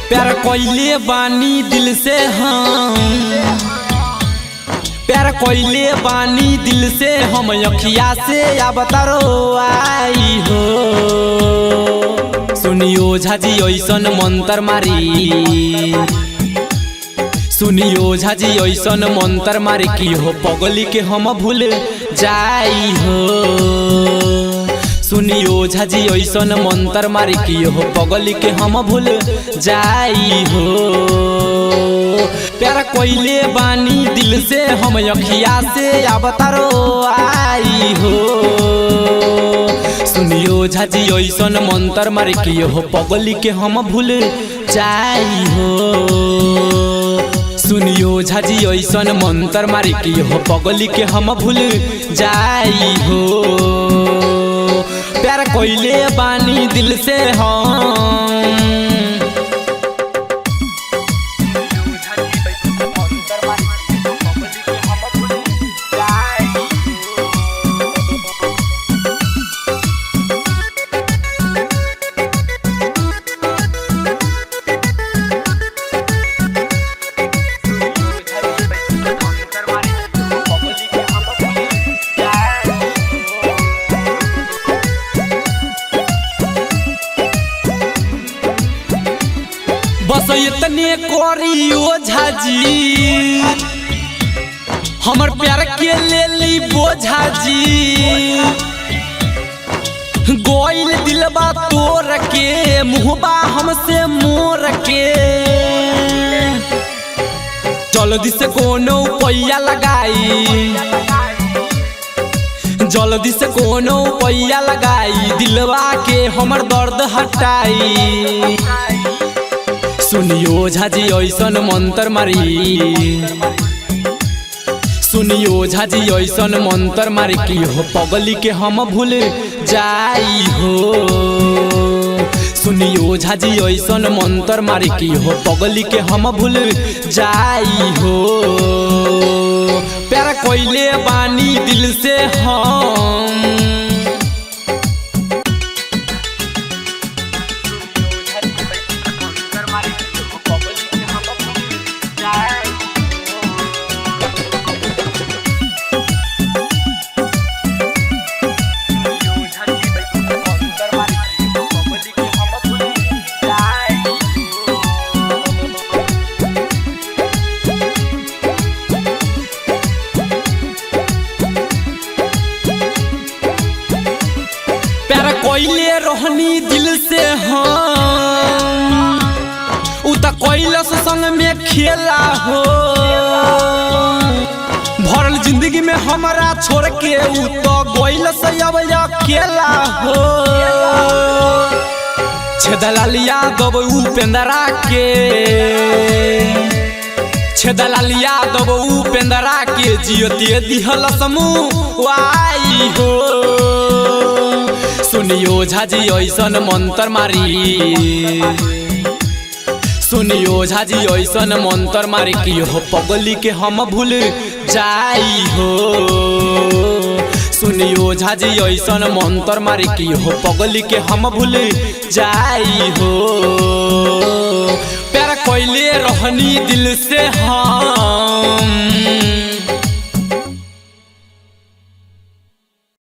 प्यार कोइले बानी दिल से हम, प्यार कोइले बानी दिल से हम, अखिया से अब तारो आई हो। सुनियो झाजी ऐसन मंतर मारी, सुनियो झाजी ऐसन मंतर मारी की हो पगली के हम भूल जाई हो। सुनियो झाजी ऐसन मंतर मारी की हो पगली के हम भूल जाई हो। प्यार कोइले बानी दिल से हम, अखिया से अब तारो आई हो। सुनियो झाजी ऐसन मंतर मारी की हो पगली के हम भूल जाई हो। सुनियो झाजी ऐसन मंतर मारी की हो पगली के हम भूल जाई हो। प्यार कोइले बानी दिल से हम। बस इतने करियो झाजी, हमर प्यार के ले ली बोझाजी। गोइल दिलबा तोड़ के, मुहबा हमसे मोर के। जल्दी से कोनो पैया लगाई, जल्दी से कोनो पैया लगाई, दिलवा के हमर दर्द हटाई। सुनियो झाजी ऐसन मंतर मारी, सुनियो झाजी ऐसन मंतर मारी की हो पगली के हम भूल जाई हो। सुनियो झाजी ऐसन मंतर मारी की हो पगली के हम भूल जाई हो। प्यार कोइले बानी दिल से हम। कोइले रहनी दिल से हम, उता कोइलस संग में खेला हो। भरल जिंदगी में हमारा छोड़ के उता कोइलस अब अकेला हो। छेदलाल यादव उपेंद्रा के, छेदलाल यादव उपेंद्रा के, जियते दिहल समूह आई हो। सुनियो झाजी ऐसन मंतर मारी, सुनियो झाजी ऐसन मंतर मारी की हो पगली के हम भूल जाई हो। सुनियो झाजी ऐसन मंतर मारी की हो पगली के हम भूल जाई हो। प्यार कोइले रहनी दिल से हाँ।